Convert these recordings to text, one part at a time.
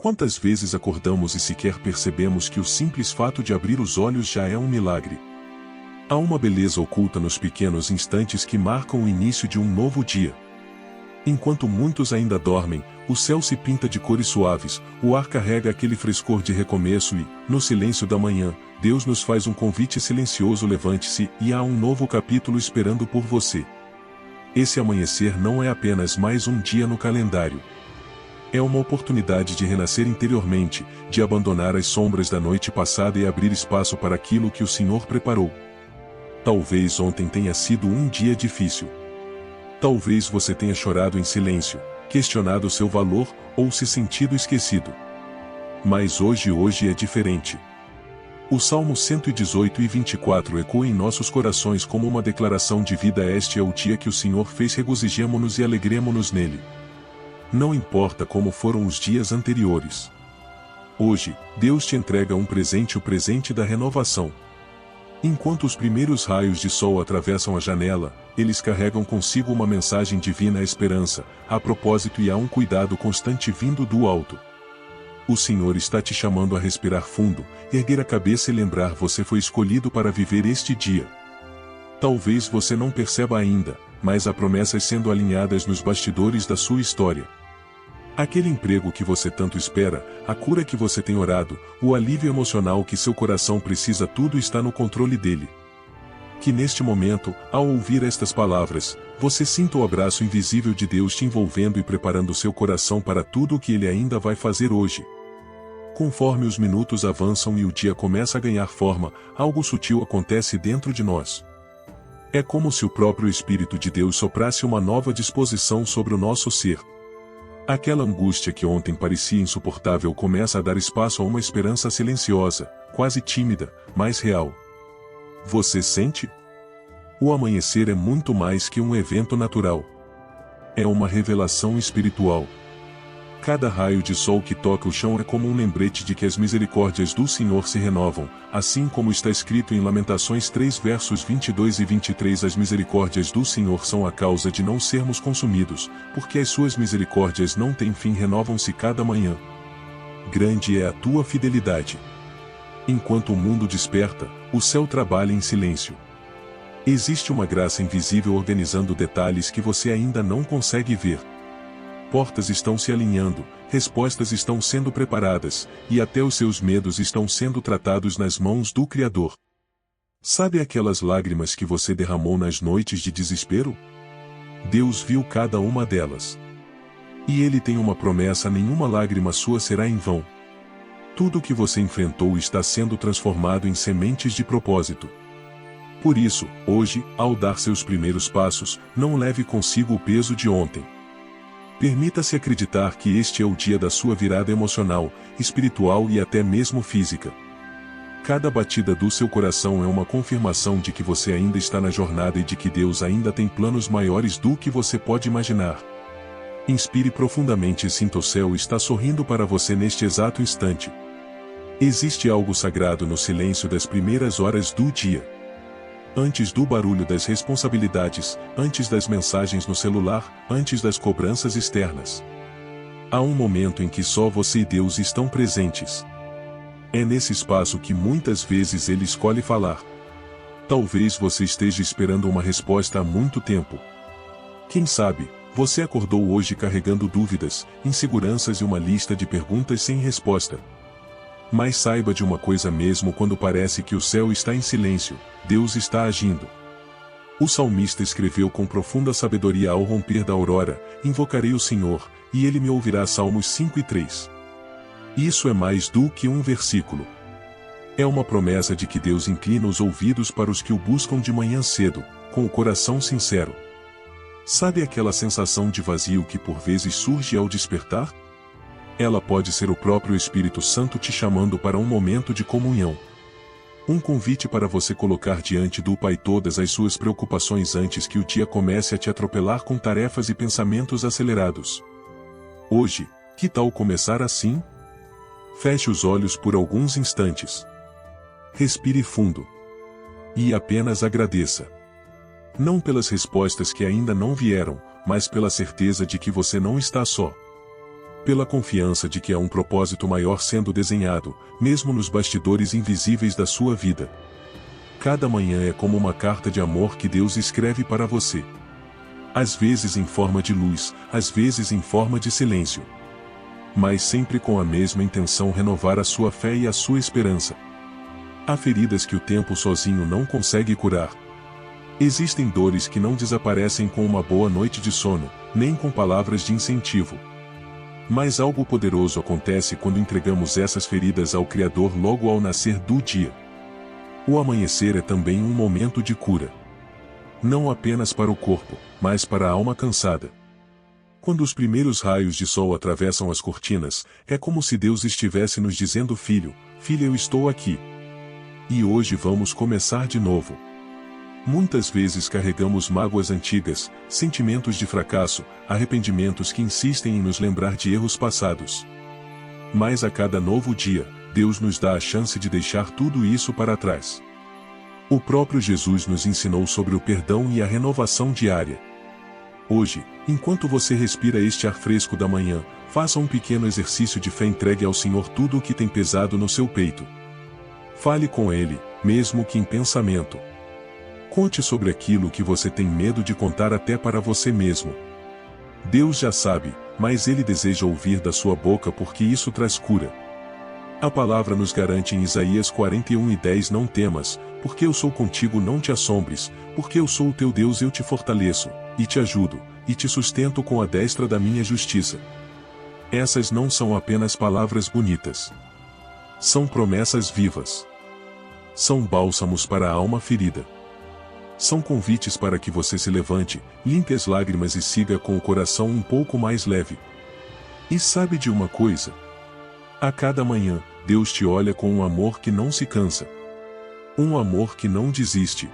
Quantas vezes acordamos e sequer percebemos que o simples fato de abrir os olhos já é um milagre? Há uma beleza oculta nos pequenos instantes que marcam o início de um novo dia. Enquanto muitos ainda dormem, o céu se pinta de cores suaves, o ar carrega aquele frescor de recomeço e, no silêncio da manhã, Deus nos faz um convite silencioso: levante-se, e há um novo capítulo esperando por você. Esse amanhecer não é apenas mais um dia no calendário. É uma oportunidade de renascer interiormente, de abandonar as sombras da noite passada e abrir espaço para aquilo que o Senhor preparou. Talvez ontem tenha sido um dia difícil. Talvez você tenha chorado em silêncio, questionado seu valor, ou se sentido esquecido. Mas hoje é diferente. O Salmo 118 e 24 ecoam em nossos corações como uma declaração de vida: este é o dia que o Senhor fez, regozijemo-nos e alegremo-nos nele. Não importa como foram os dias anteriores. Hoje, Deus te entrega um presente, o presente da renovação. Enquanto os primeiros raios de sol atravessam a janela, eles carregam consigo uma mensagem divina: a esperança, a propósito e há um cuidado constante vindo do alto. O Senhor está te chamando a respirar fundo, erguer a cabeça e lembrar: você foi escolhido para viver este dia. Talvez você não perceba ainda, mas há promessas sendo alinhadas nos bastidores da sua história. Aquele emprego que você tanto espera, a cura que você tem orado, o alívio emocional que seu coração precisa, tudo está no controle dele. Que neste momento, ao ouvir estas palavras, você sinta o abraço invisível de Deus te envolvendo e preparando seu coração para tudo o que ele ainda vai fazer hoje. Conforme os minutos avançam e o dia começa a ganhar forma, algo sutil acontece dentro de nós. É como se o próprio Espírito de Deus soprasse uma nova disposição sobre o nosso ser. Aquela angústia que ontem parecia insuportável começa a dar espaço a uma esperança silenciosa, quase tímida, mas real. Você sente? O amanhecer é muito mais que um evento natural. É uma revelação espiritual. Cada raio de sol que toca o chão é como um lembrete de que as misericórdias do Senhor se renovam, assim como está escrito em Lamentações 3 versos 22 e 23: as misericórdias do Senhor são a causa de não sermos consumidos, porque as suas misericórdias não têm fim, renovam-se cada manhã. Grande é a tua fidelidade. Enquanto o mundo desperta, o céu trabalha em silêncio. Existe uma graça invisível organizando detalhes que você ainda não consegue ver. Portas estão se alinhando, respostas estão sendo preparadas, e até os seus medos estão sendo tratados nas mãos do Criador. Sabe aquelas lágrimas que você derramou nas noites de desespero? Deus viu cada uma delas. E Ele tem uma promessa: nenhuma lágrima sua será em vão. Tudo o que você enfrentou está sendo transformado em sementes de propósito. Por isso, hoje, ao dar seus primeiros passos, não leve consigo o peso de ontem. Permita-se acreditar que este é o dia da sua virada emocional, espiritual e até mesmo física. Cada batida do seu coração é uma confirmação de que você ainda está na jornada e de que Deus ainda tem planos maiores do que você pode imaginar. Inspire profundamente e sinta: o céu está sorrindo para você neste exato instante. Existe algo sagrado no silêncio das primeiras horas do dia. Antes do barulho das responsabilidades, antes das mensagens no celular, antes das cobranças externas. Há um momento em que só você e Deus estão presentes. É nesse espaço que muitas vezes Ele escolhe falar. Talvez você esteja esperando uma resposta há muito tempo. Quem sabe, você acordou hoje carregando dúvidas, inseguranças e uma lista de perguntas sem resposta. Mas saiba de uma coisa: mesmo quando parece que o céu está em silêncio, Deus está agindo. O salmista escreveu com profunda sabedoria ao romper da aurora: invocarei o Senhor, e Ele me ouvirá. Salmos 5 e 3. Isso é mais do que um versículo. É uma promessa de que Deus inclina os ouvidos para os que o buscam de manhã cedo, com o coração sincero. Sabe aquela sensação de vazio que por vezes surge ao despertar? Ela pode ser o próprio Espírito Santo te chamando para um momento de comunhão. Um convite para você colocar diante do Pai todas as suas preocupações antes que o dia comece a te atropelar com tarefas e pensamentos acelerados. Hoje, que tal começar assim? Feche os olhos por alguns instantes. Respire fundo. E apenas agradeça. Não pelas respostas que ainda não vieram, mas pela certeza de que você não está só. pela confiança de que há um propósito maior sendo desenhado, mesmo nos bastidores invisíveis da sua vida. Cada manhã é como uma carta de amor que Deus escreve para você. Às vezes em forma de luz, às vezes em forma de silêncio. Mas sempre com a mesma intenção: renovar a sua fé e a sua esperança. Há feridas que o tempo sozinho não consegue curar. Existem dores que não desaparecem com uma boa noite de sono, nem com palavras de incentivo. Mas algo poderoso acontece quando entregamos essas feridas ao Criador logo ao nascer do dia. O amanhecer é também um momento de cura. Não apenas para o corpo, mas para a alma cansada. Quando os primeiros raios de sol atravessam as cortinas, é como se Deus estivesse nos dizendo: filho, filha, eu estou aqui. E hoje vamos começar de novo. Muitas vezes carregamos mágoas antigas, sentimentos de fracasso, arrependimentos que insistem em nos lembrar de erros passados. Mas a cada novo dia, Deus nos dá a chance de deixar tudo isso para trás. O próprio Jesus nos ensinou sobre o perdão e a renovação diária. Hoje, enquanto você respira este ar fresco da manhã, faça um pequeno exercício de fé. Entregue ao Senhor tudo o que tem pesado no seu peito. Fale com Ele, mesmo que em pensamento. Conte sobre aquilo que você tem medo de contar até para você mesmo. Deus já sabe, mas Ele deseja ouvir da sua boca, porque isso traz cura. A palavra nos garante em Isaías 41:10: não temas, porque eu sou contigo, não te assombres, porque eu sou o teu Deus, eu te fortaleço, e te ajudo, e te sustento com a destra da minha justiça. Essas não são apenas palavras bonitas. São promessas vivas. São bálsamos para a alma ferida. São convites para que você se levante, limpe as lágrimas e siga com o coração um pouco mais leve. E sabe de uma coisa? A cada manhã, Deus te olha com um amor que não se cansa. Um amor que não desiste.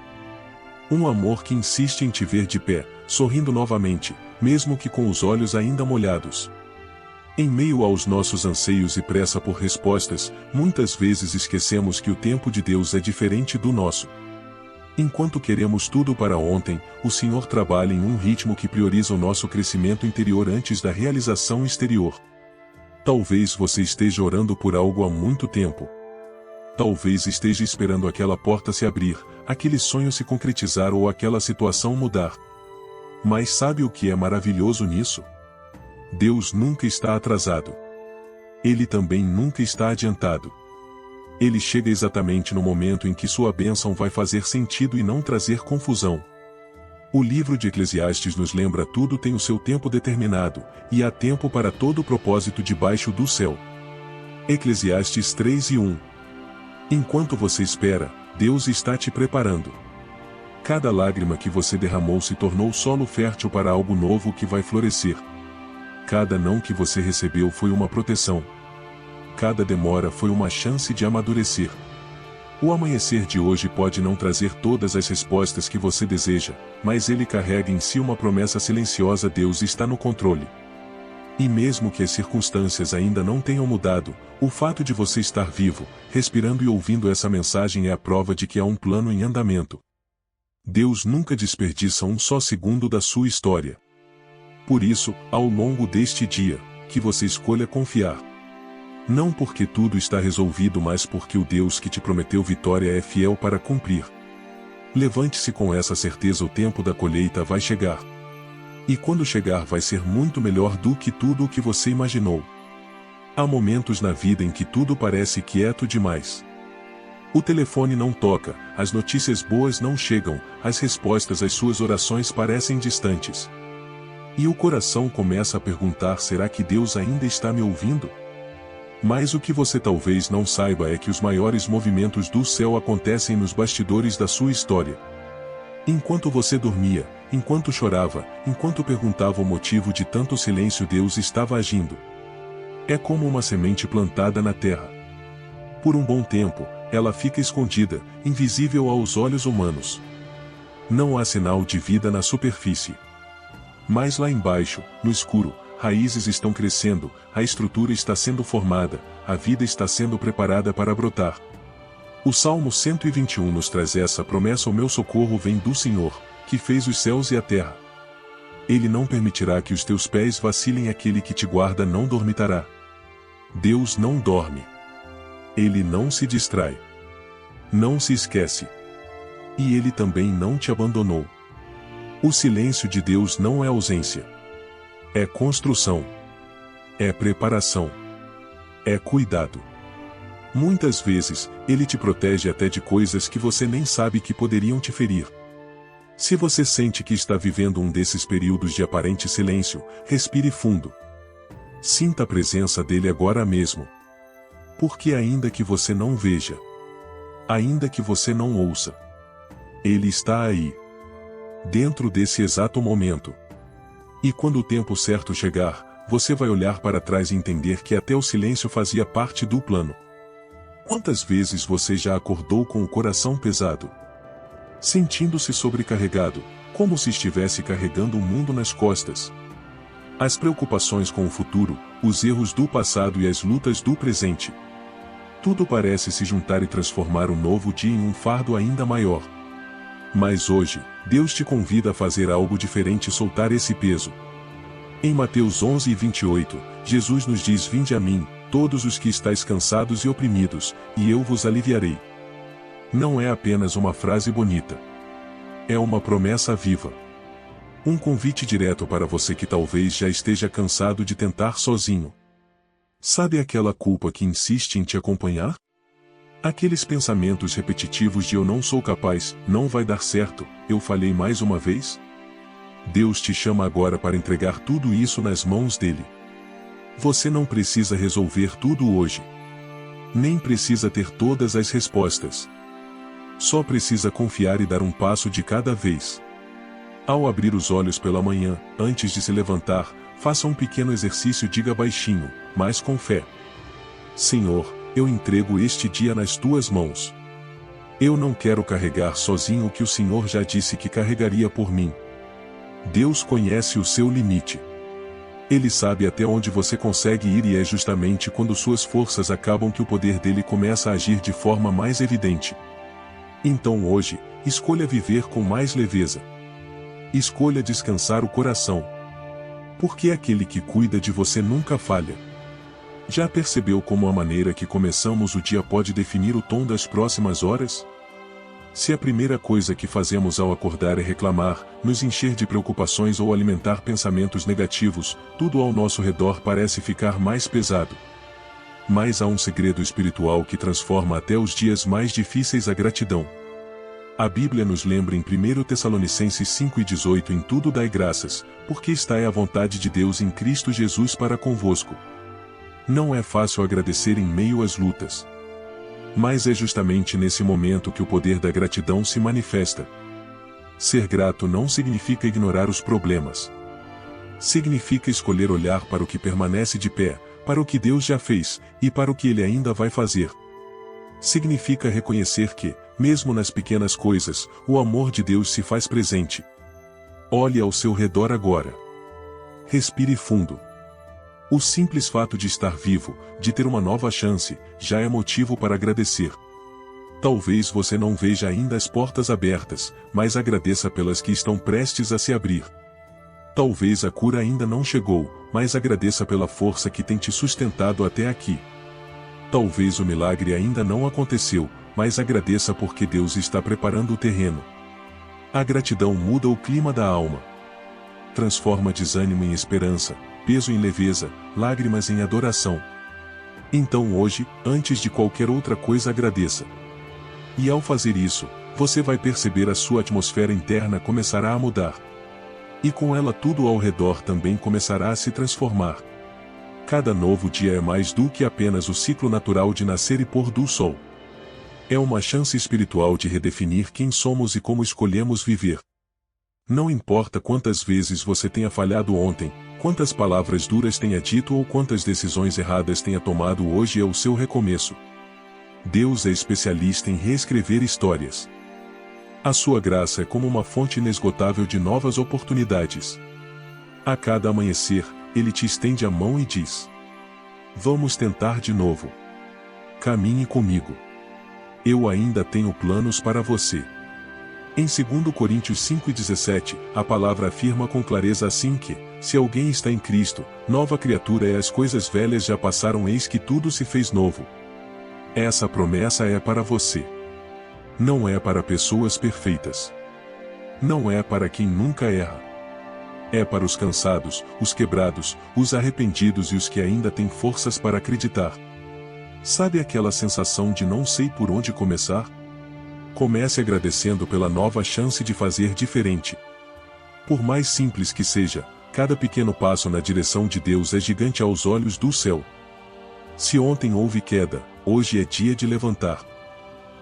Um amor que insiste em te ver de pé, sorrindo novamente, mesmo que com os olhos ainda molhados. Em meio aos nossos anseios e pressa por respostas, muitas vezes esquecemos que o tempo de Deus é diferente do nosso. Enquanto queremos tudo para ontem, o Senhor trabalha em um ritmo que prioriza o nosso crescimento interior antes da realização exterior. Talvez você esteja orando por algo há muito tempo. Talvez esteja esperando aquela porta se abrir, aquele sonho se concretizar ou aquela situação mudar. Mas sabe o que é maravilhoso nisso? Deus nunca está atrasado. Ele também nunca está adiantado. Ele chega exatamente no momento em que sua bênção vai fazer sentido e não trazer confusão. O livro de Eclesiastes nos lembra: tudo tem o seu tempo determinado, e há tempo para todo o propósito debaixo do céu. Eclesiastes 3:1. Enquanto você espera, Deus está te preparando. Cada lágrima que você derramou se tornou solo fértil para algo novo que vai florescer. Cada não que você recebeu foi uma proteção. Cada demora foi uma chance de amadurecer. O amanhecer de hoje pode não trazer todas as respostas que você deseja, mas ele carrega em si uma promessa silenciosa: Deus está no controle. E mesmo que as circunstâncias ainda não tenham mudado, o fato de você estar vivo, respirando e ouvindo essa mensagem é a prova de que há um plano em andamento. Deus nunca desperdiça um só segundo da sua história. Por isso, ao longo deste dia, que você escolha confiar. Não porque tudo está resolvido, mas porque o Deus que te prometeu vitória é fiel para cumprir. Levante-se com essa certeza: o tempo da colheita vai chegar. E quando chegar vai ser muito melhor do que tudo o que você imaginou. Há momentos na vida em que tudo parece quieto demais. O telefone não toca, as notícias boas não chegam, as respostas às suas orações parecem distantes. E o coração começa a perguntar: será que Deus ainda está me ouvindo? Mas o que você talvez não saiba é que os maiores movimentos do céu acontecem nos bastidores da sua história. Enquanto você dormia, enquanto chorava, enquanto perguntava o motivo de tanto silêncio, Deus estava agindo. É como uma semente plantada na terra. Por um bom tempo, ela fica escondida, invisível aos olhos humanos. Não há sinal de vida na superfície. Mas lá embaixo, no escuro, raízes estão crescendo, a estrutura está sendo formada, a vida está sendo preparada para brotar. O Salmo 121 nos traz essa promessa: o meu socorro vem do Senhor, que fez os céus e a terra. Ele não permitirá que os teus pés vacilem, aquele que te guarda não dormitará. Deus não dorme. Ele não se distrai. Não se esquece. E Ele também não te abandonou. O silêncio de Deus não é ausência. É construção. É preparação. É cuidado. Muitas vezes, Ele te protege até de coisas que você nem sabe que poderiam te ferir. Se você sente que está vivendo um desses períodos de aparente silêncio, respire fundo. Sinta a presença dele agora mesmo. Porque ainda que você não veja, ainda que você não ouça, ele está aí, dentro desse exato momento. E quando o tempo certo chegar, você vai olhar para trás e entender que até o silêncio fazia parte do plano. Quantas vezes você já acordou com o coração pesado, sentindo-se sobrecarregado, como se estivesse carregando o mundo nas costas? As preocupações com o futuro, os erros do passado e as lutas do presente. Tudo parece se juntar e transformar o novo dia em um fardo ainda maior. Mas hoje, Deus te convida a fazer algo diferente e soltar esse peso. Em Mateus 11:28, Jesus nos diz: "Vinde a mim, todos os que estáis cansados e oprimidos, e eu vos aliviarei." Não é apenas uma frase bonita. É uma promessa viva. Um convite direto para você que talvez já esteja cansado de tentar sozinho. Sabe aquela culpa que insiste em te acompanhar? Aqueles pensamentos repetitivos de "eu não sou capaz, não vai dar certo, eu falhei mais uma vez"? Deus te chama agora para entregar tudo isso nas mãos dele. Você não precisa resolver tudo hoje. Nem precisa ter todas as respostas. Só precisa confiar e dar um passo de cada vez. Ao abrir os olhos pela manhã, antes de se levantar, faça um pequeno exercício e diga baixinho, mas com fé: "Senhor, eu entrego este dia nas tuas mãos. Eu não quero carregar sozinho o que o Senhor já disse que carregaria por mim." Deus conhece o seu limite. Ele sabe até onde você consegue ir, e é justamente quando suas forças acabam que o poder dele começa a agir de forma mais evidente. Então hoje, escolha viver com mais leveza. Escolha descansar o coração. Porque aquele que cuida de você nunca falha. Já percebeu como a maneira que começamos o dia pode definir o tom das próximas horas? Se a primeira coisa que fazemos ao acordar é reclamar, nos encher de preocupações ou alimentar pensamentos negativos, tudo ao nosso redor parece ficar mais pesado. Mas há um segredo espiritual que transforma até os dias mais difíceis: a gratidão. A Bíblia nos lembra em 1 Tessalonicenses 5:18: "Em tudo dai graças, porque esta é a vontade de Deus em Cristo Jesus para convosco." Não é fácil agradecer em meio às lutas. Mas é justamente nesse momento que o poder da gratidão se manifesta. Ser grato não significa ignorar os problemas. Significa escolher olhar para o que permanece de pé, para o que Deus já fez, e para o que Ele ainda vai fazer. Significa reconhecer que, mesmo nas pequenas coisas, o amor de Deus se faz presente. Olhe ao seu redor agora. Respire fundo. O simples fato de estar vivo, de ter uma nova chance, já é motivo para agradecer. Talvez você não veja ainda as portas abertas, mas agradeça pelas que estão prestes a se abrir. Talvez a cura ainda não chegou, mas agradeça pela força que tem te sustentado até aqui. Talvez o milagre ainda não aconteceu, mas agradeça porque Deus está preparando o terreno. A gratidão muda o clima da alma. Transforma desânimo em esperança, peso em leveza, lágrimas em adoração. Então hoje, antes de qualquer outra coisa, agradeça. E ao fazer isso, você vai perceber a sua atmosfera interna começará a mudar. E com ela tudo ao redor também começará a se transformar. Cada novo dia é mais do que apenas o ciclo natural de nascer e pôr do sol. É uma chance espiritual de redefinir quem somos e como escolhemos viver. Não importa quantas vezes você tenha falhado ontem, quantas palavras duras tenha dito ou quantas decisões erradas tenha tomado, hoje é o seu recomeço. Deus é especialista em reescrever histórias. A sua graça é como uma fonte inesgotável de novas oportunidades. A cada amanhecer, Ele te estende a mão e diz: "Vamos tentar de novo. Caminhe comigo. Eu ainda tenho planos para você." Em 2 Coríntios 5,17, a palavra afirma com clareza assim que, se alguém está em Cristo, nova criatura é, as coisas velhas já passaram, eis que tudo se fez novo. Essa promessa é para você. Não é para pessoas perfeitas. Não é para quem nunca erra. É para os cansados, os quebrados, os arrependidos e os que ainda têm forças para acreditar. Sabe aquela sensação de não sei por onde começar? Comece agradecendo pela nova chance de fazer diferente. Por mais simples que seja, cada pequeno passo na direção de Deus é gigante aos olhos do céu. Se ontem houve queda, hoje é dia de levantar.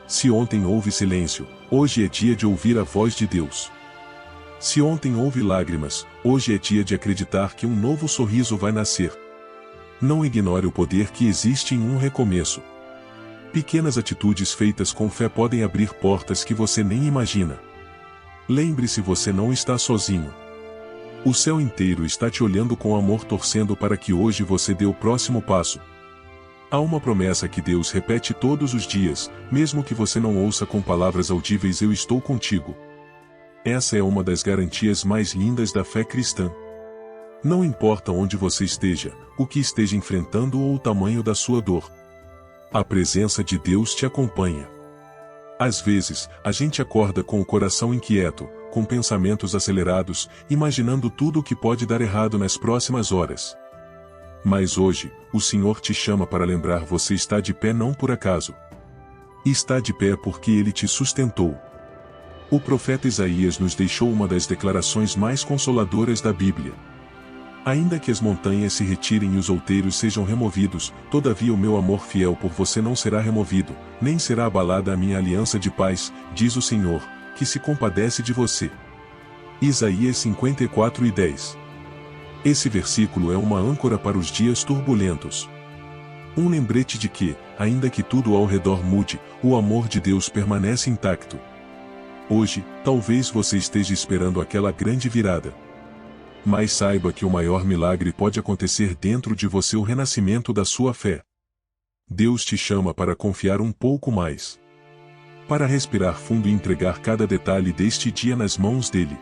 Se ontem houve silêncio, hoje é dia de ouvir a voz de Deus. Se ontem houve lágrimas, hoje é dia de acreditar que um novo sorriso vai nascer. Não ignore o poder que existe em um recomeço. Pequenas atitudes feitas com fé podem abrir portas que você nem imagina. Lembre-se, você não está sozinho. O céu inteiro está te olhando com amor, torcendo para que hoje você dê o próximo passo. Há uma promessa que Deus repete todos os dias, mesmo que você não ouça com palavras audíveis: eu estou contigo. Essa é uma das garantias mais lindas da fé cristã. Não importa onde você esteja, o que esteja enfrentando ou o tamanho da sua dor, a presença de Deus te acompanha. Às vezes, a gente acorda com o coração inquieto, com pensamentos acelerados, imaginando tudo o que pode dar errado nas próximas horas. Mas hoje, o Senhor te chama para lembrar: você está de pé não por acaso. Está de pé porque Ele te sustentou. O profeta Isaías nos deixou uma das declarações mais consoladoras da Bíblia. Ainda que as montanhas se retirem e os outeiros sejam removidos, todavia o meu amor fiel por você não será removido, nem será abalada a minha aliança de paz, diz o Senhor, que se compadece de você. Isaías 54:10. Esse versículo é uma âncora para os dias turbulentos. Um lembrete de que, ainda que tudo ao redor mude, o amor de Deus permanece intacto. Hoje, talvez você esteja esperando aquela grande virada. Mas saiba que o maior milagre pode acontecer dentro de você: o renascimento da sua fé. Deus te chama para confiar um pouco mais. Para respirar fundo e entregar cada detalhe deste dia nas mãos dele.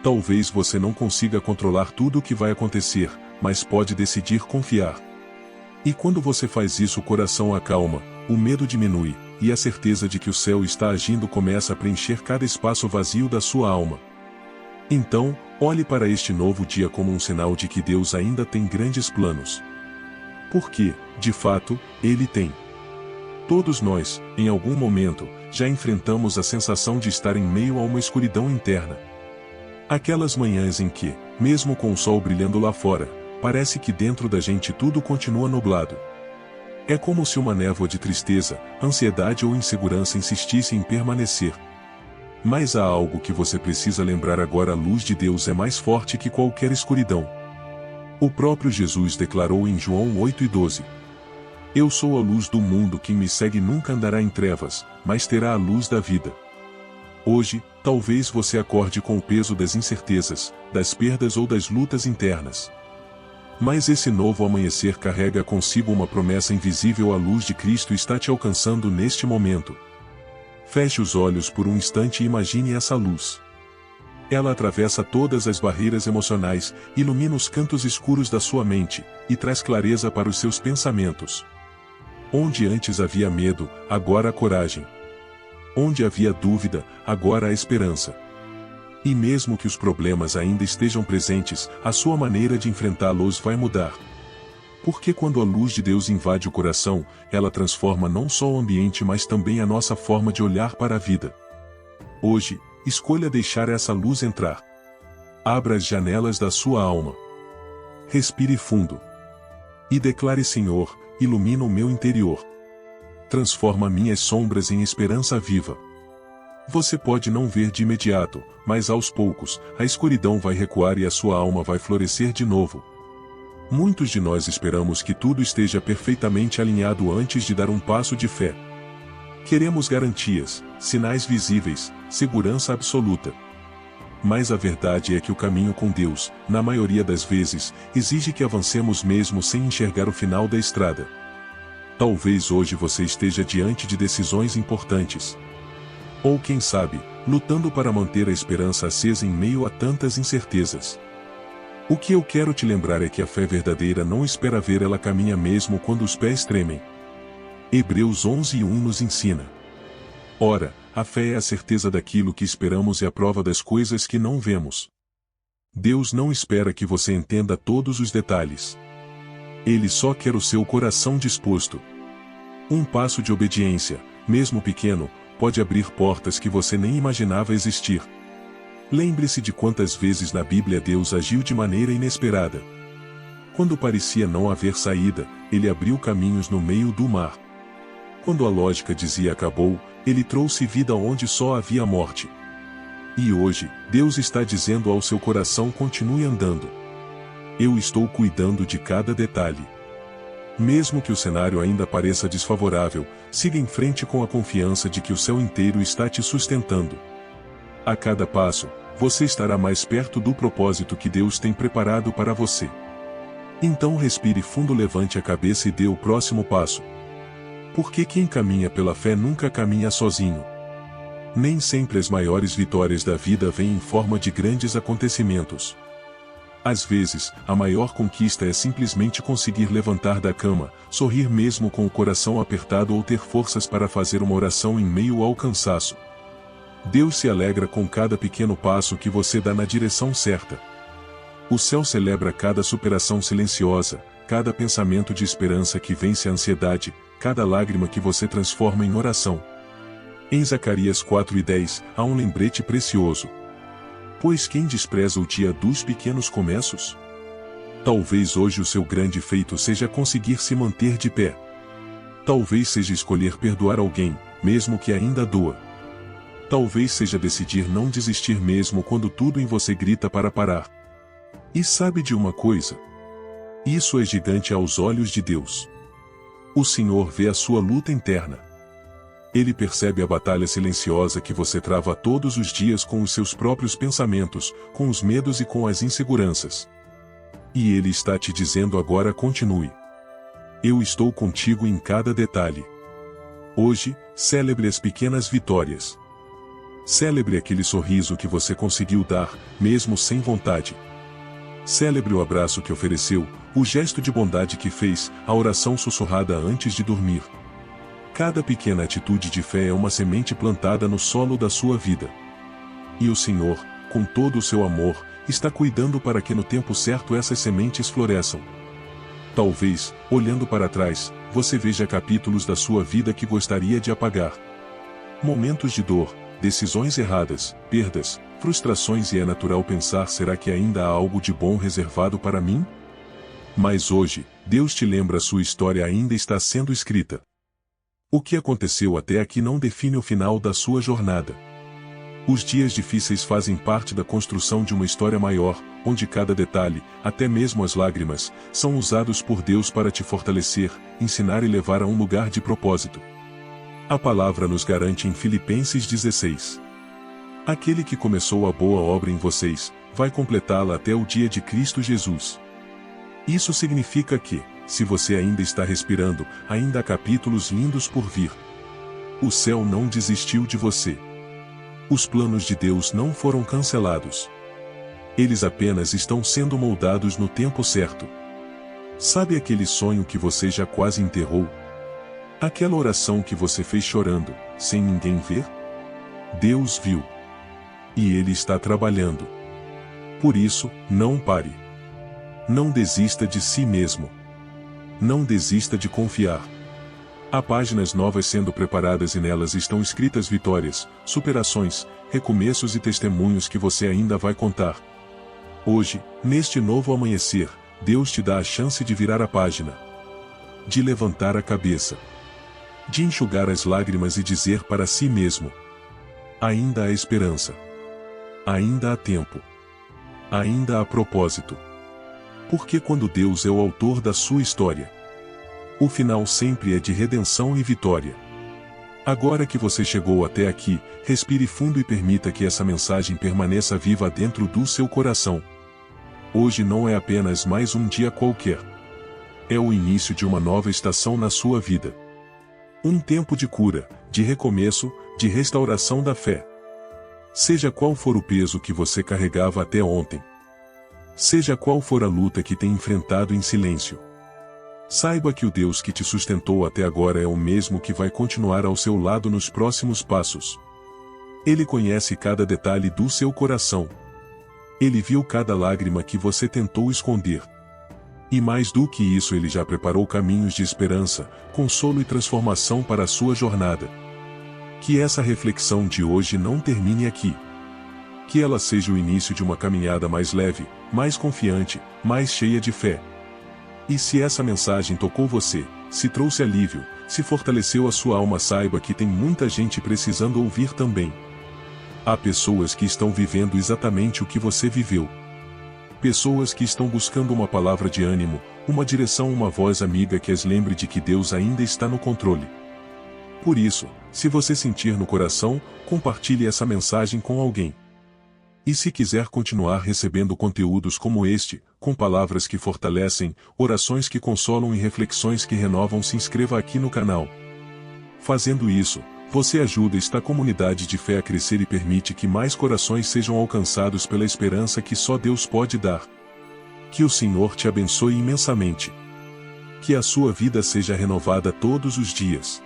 Talvez você não consiga controlar tudo o que vai acontecer, mas pode decidir confiar. E quando você faz isso, o coração acalma, o medo diminui, e a certeza de que o céu está agindo começa a preencher cada espaço vazio da sua alma. Então, olhe para este novo dia como um sinal de que Deus ainda tem grandes planos. Porque, de fato, Ele tem. Todos nós, em algum momento, já enfrentamos a sensação de estar em meio a uma escuridão interna. Aquelas manhãs em que, mesmo com o sol brilhando lá fora, parece que dentro da gente tudo continua nublado. É como se uma névoa de tristeza, ansiedade ou insegurança insistisse em permanecer. Mas há algo que você precisa lembrar agora: a luz de Deus é mais forte que qualquer escuridão. O próprio Jesus declarou em João 8:12. Eu sou a luz do mundo, quem me segue nunca andará em trevas, mas terá a luz da vida. Hoje, talvez você acorde com o peso das incertezas, das perdas ou das lutas internas. Mas esse novo amanhecer carrega consigo uma promessa invisível: a luz de Cristo está te alcançando neste momento. Feche os olhos por um instante e imagine essa luz. Ela atravessa todas as barreiras emocionais, ilumina os cantos escuros da sua mente, e traz clareza para os seus pensamentos. Onde antes havia medo, agora há coragem. Onde havia dúvida, agora há esperança. E mesmo que os problemas ainda estejam presentes, a sua maneira de enfrentá-los vai mudar. Porque quando a luz de Deus invade o coração, ela transforma não só o ambiente mas também a nossa forma de olhar para a vida. Hoje, escolha deixar essa luz entrar. Abra as janelas da sua alma. Respire fundo. E declare: Senhor, ilumina o meu interior. Transforma minhas sombras em esperança viva. Você pode não ver de imediato, mas aos poucos, a escuridão vai recuar e a sua alma vai florescer de novo. Muitos de nós esperamos que tudo esteja perfeitamente alinhado antes de dar um passo de fé. Queremos garantias, sinais visíveis, segurança absoluta. Mas a verdade é que o caminho com Deus, na maioria das vezes, exige que avancemos mesmo sem enxergar o final da estrada. Talvez hoje você esteja diante de decisões importantes. Ou quem sabe, lutando para manter a esperança acesa em meio a tantas incertezas. O que eu quero te lembrar é que a fé verdadeira não espera ver, ela caminha mesmo quando os pés tremem. Hebreus 11:1 nos ensina. Ora, a fé é a certeza daquilo que esperamos e a prova das coisas que não vemos. Deus não espera que você entenda todos os detalhes. Ele só quer o seu coração disposto. Um passo de obediência, mesmo pequeno, pode abrir portas que você nem imaginava existir. Lembre-se de quantas vezes na Bíblia Deus agiu de maneira inesperada. Quando parecia não haver saída, Ele abriu caminhos no meio do mar. Quando a lógica dizia acabou, Ele trouxe vida onde só havia morte. E hoje, Deus está dizendo ao seu coração: continue andando. Eu estou cuidando de cada detalhe. Mesmo que o cenário ainda pareça desfavorável, siga em frente com a confiança de que o céu inteiro está te sustentando. A cada passo, você estará mais perto do propósito que Deus tem preparado para você. Então respire fundo, levante a cabeça e dê o próximo passo. Porque quem caminha pela fé nunca caminha sozinho. Nem sempre as maiores vitórias da vida vêm em forma de grandes acontecimentos. Às vezes, a maior conquista é simplesmente conseguir levantar da cama, sorrir mesmo com o coração apertado ou ter forças para fazer uma oração em meio ao cansaço. Deus se alegra com cada pequeno passo que você dá na direção certa. O céu celebra cada superação silenciosa, cada pensamento de esperança que vence a ansiedade, cada lágrima que você transforma em oração. Em Zacarias 4:10, há um lembrete precioso. Pois quem despreza o dia dos pequenos começos? Talvez hoje o seu grande feito seja conseguir se manter de pé. Talvez seja escolher perdoar alguém, mesmo que ainda doa. Talvez seja decidir não desistir mesmo quando tudo em você grita para parar. E sabe de uma coisa? Isso é gigante aos olhos de Deus. O Senhor vê a sua luta interna. Ele percebe a batalha silenciosa que você trava todos os dias com os seus próprios pensamentos, com os medos e com as inseguranças. E Ele está te dizendo agora: continue. Eu estou contigo em cada detalhe. Hoje, celebre as pequenas vitórias. Celebre aquele sorriso que você conseguiu dar, mesmo sem vontade. Celebre o abraço que ofereceu, o gesto de bondade que fez, a oração sussurrada antes de dormir. Cada pequena atitude de fé é uma semente plantada no solo da sua vida. E o Senhor, com todo o seu amor, está cuidando para que no tempo certo essas sementes floresçam. Talvez, olhando para trás, você veja capítulos da sua vida que gostaria de apagar. Momentos de dor, decisões erradas, perdas, frustrações, e é natural pensar: será que ainda há algo de bom reservado para mim? Mas hoje, Deus te lembra: sua história ainda está sendo escrita. O que aconteceu até aqui não define o final da sua jornada. Os dias difíceis fazem parte da construção de uma história maior, onde cada detalhe, até mesmo as lágrimas, são usados por Deus para te fortalecer, ensinar e levar a um lugar de propósito. A palavra nos garante em Filipenses 16. Aquele que começou a boa obra em vocês, vai completá-la até o dia de Cristo Jesus. Isso significa que, se você ainda está respirando, ainda há capítulos lindos por vir. O céu não desistiu de você. Os planos de Deus não foram cancelados. Eles apenas estão sendo moldados no tempo certo. Sabe aquele sonho que você já quase enterrou? Aquela oração que você fez chorando, sem ninguém ver? Deus viu. E Ele está trabalhando. Por isso, não pare. Não desista de si mesmo. Não desista de confiar. Há páginas novas sendo preparadas e nelas estão escritas vitórias, superações, recomeços e testemunhos que você ainda vai contar. Hoje, neste novo amanhecer, Deus te dá a chance de virar a página. De levantar a cabeça. De enxugar as lágrimas e dizer para si mesmo: ainda há esperança. Ainda há tempo. Ainda há propósito. Porque quando Deus é o autor da sua história, o final sempre é de redenção e vitória. Agora que você chegou até aqui, respire fundo e permita que essa mensagem permaneça viva dentro do seu coração. Hoje não é apenas mais um dia qualquer. É o início de uma nova estação na sua vida. Um tempo de cura, de recomeço, de restauração da fé. Seja qual for o peso que você carregava até ontem. Seja qual for a luta que tem enfrentado em silêncio. Saiba que o Deus que te sustentou até agora é o mesmo que vai continuar ao seu lado nos próximos passos. Ele conhece cada detalhe do seu coração. Ele viu cada lágrima que você tentou esconder. E mais do que isso, ele já preparou caminhos de esperança, consolo e transformação para a sua jornada. Que essa reflexão de hoje não termine aqui. Que ela seja o início de uma caminhada mais leve, mais confiante, mais cheia de fé. E se essa mensagem tocou você, se trouxe alívio, se fortaleceu a sua alma, saiba que tem muita gente precisando ouvir também. Há pessoas que estão vivendo exatamente o que você viveu. Pessoas que estão buscando uma palavra de ânimo, uma direção, uma voz amiga que as lembre de que Deus ainda está no controle. Por isso, se você sentir no coração, compartilhe essa mensagem com alguém. E se quiser continuar recebendo conteúdos como este, com palavras que fortalecem, orações que consolam e reflexões que renovam, se inscreva aqui no canal. Fazendo isso, você ajuda esta comunidade de fé a crescer e permite que mais corações sejam alcançados pela esperança que só Deus pode dar. Que o Senhor te abençoe imensamente. Que a sua vida seja renovada todos os dias.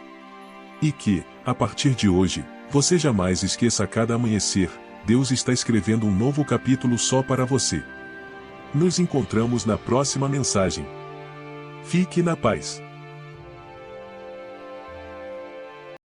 E que, a partir de hoje, você jamais esqueça, a cada amanhecer, Deus está escrevendo um novo capítulo só para você. Nos encontramos na próxima mensagem. Fique na paz.